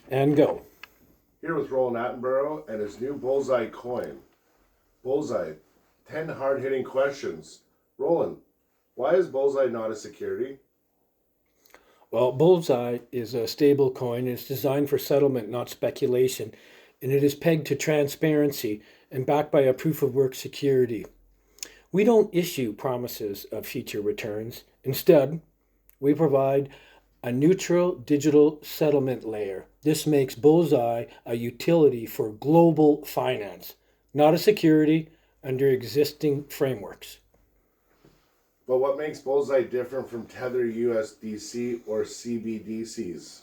And go. Here with Roland Attenborough and his new Bullseye coin. Bullseye, 10 hard hitting questions. Roland, why is Bullseye not a security? Well, Bullseye is a stable coin. It's designed for settlement, not speculation, and it is pegged to transparency and backed by a proof of work security. We don't issue promises of future returns. Instead, we provide a neutral digital settlement layer. This makes Bullseye a utility for global finance, not a security under existing frameworks. But what makes Bullseye different from Tether USDC or CBDCs?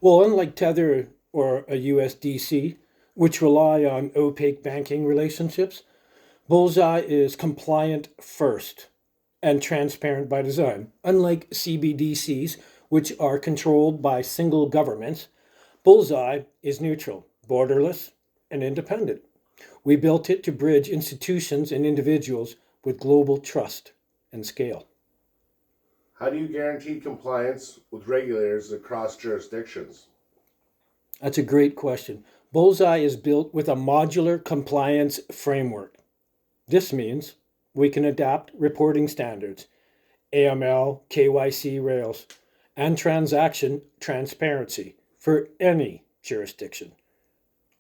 Well, unlike Tether or a USDC, which rely on opaque banking relationships, Bullseye is compliant first and transparent by design. Unlike CBDCs, which are controlled by single governments, Bullseye is neutral, borderless, and independent. We built it to bridge institutions and individuals with global trust and scale. How do you guarantee compliance with regulators across jurisdictions? That's a great question. Bullseye is built with a modular compliance framework. This means we can adapt reporting standards, AML, KYC rails, and transaction transparency for any jurisdiction.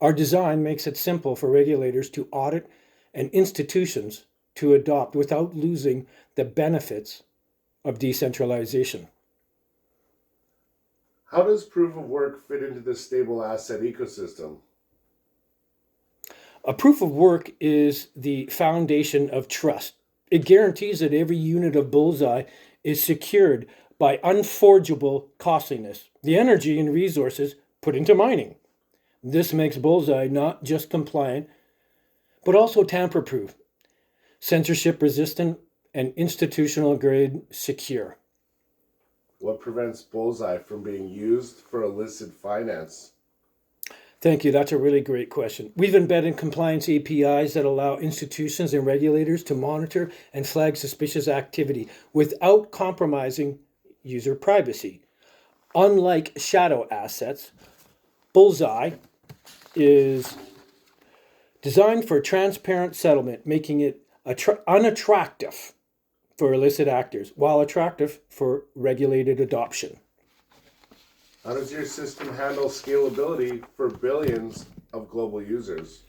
Our design makes it simple for regulators to audit and institutions to adopt without losing the benefits of decentralization. How does proof of work fit into the stable asset ecosystem? A proof of work is the foundation of trust. It guarantees that every unit of Bullseye is secured by unforgeable costliness, the energy and resources put into mining. This makes Bullseye not just compliant, but also tamper proof, censorship resistant, and institutional grade secure. What prevents Bullseye from being used for illicit finance? Thank you. That's a really great question. We've embedded compliance APIs that allow institutions and regulators to monitor and flag suspicious activity without compromising user privacy. Unlike shadow assets, Bullseye is designed for transparent settlement, making it unattractive for illicit actors, while attractive for regulated adoption. How does your system handle scalability for billions of global users?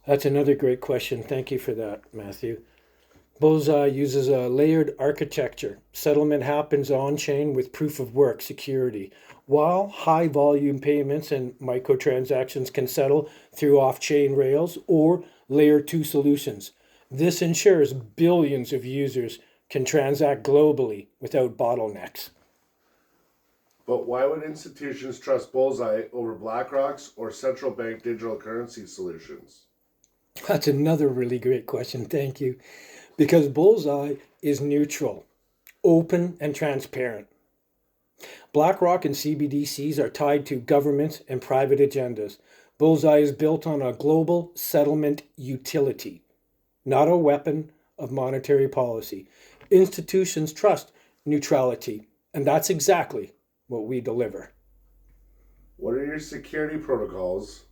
That's another great question. Thank you for that, Matthew. Bullseye uses a layered architecture. Settlement happens on chain with proof of work security, while high volume payments and microtransactions can settle through off chain rails or layer 2 solutions. This ensures billions of users can transact globally without bottlenecks. But why would institutions trust Bullseye over BlackRock's or central bank digital currency solutions? That's another really great question. Thank you. Because Bullseye is neutral, open, and transparent. BlackRock and CBDCs are tied to government and private agendas. Bullseye is built on a global settlement utility, not a weapon of monetary policy. Institutions trust neutrality, and that's exactly what we deliver. What are your security protocols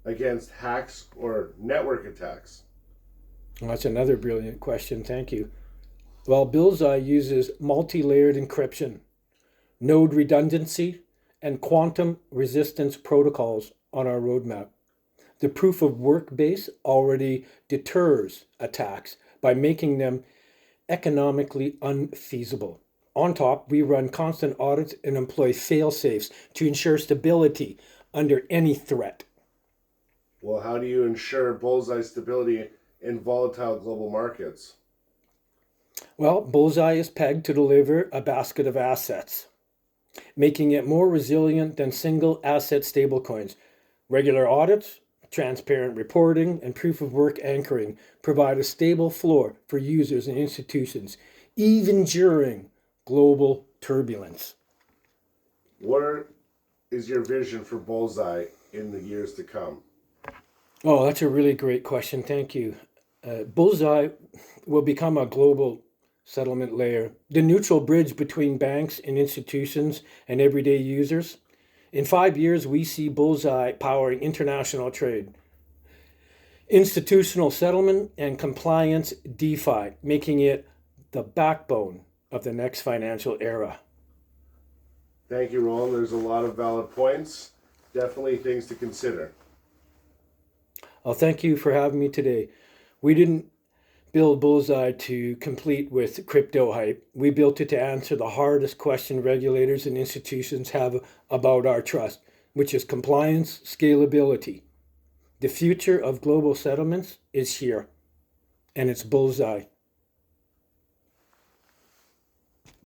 against hacks or network attacks? Well, that's another brilliant question. Thank you. Well, Bullseye uses multi layered encryption, node redundancy, and quantum resistance protocols on our roadmap. The proof of work base already deters attacks by making them economically unfeasible. On top, we run constant audits and employ fail safes to ensure stability under any threat. Well, how do you ensure Bullseye stability in volatile global markets? Well, Bullseye is pegged to deliver a basket of assets, making it more resilient than single asset stablecoins. Regular audits, transparent reporting, and proof of work anchoring provide a stable floor for users and institutions, even during global turbulence. What is your vision for Bullseye in the years to come? Oh, that's a really great question. Thank you. Bullseye will become a global settlement layer, the neutral bridge between banks and institutions and everyday users. In 5 years, we see Bullseye powering international trade, institutional settlement, and compliance DeFi, making it the backbone of the next financial era. Thank you, Roland. There's a lot of valid points. Definitely things to consider. Well, thank you for having me today. We didn't build Bullseye to compete with crypto hype. We built it to answer the hardest question regulators and institutions have about our trust, which is compliance, scalability. The future of global settlements is here, and it's Bullseye.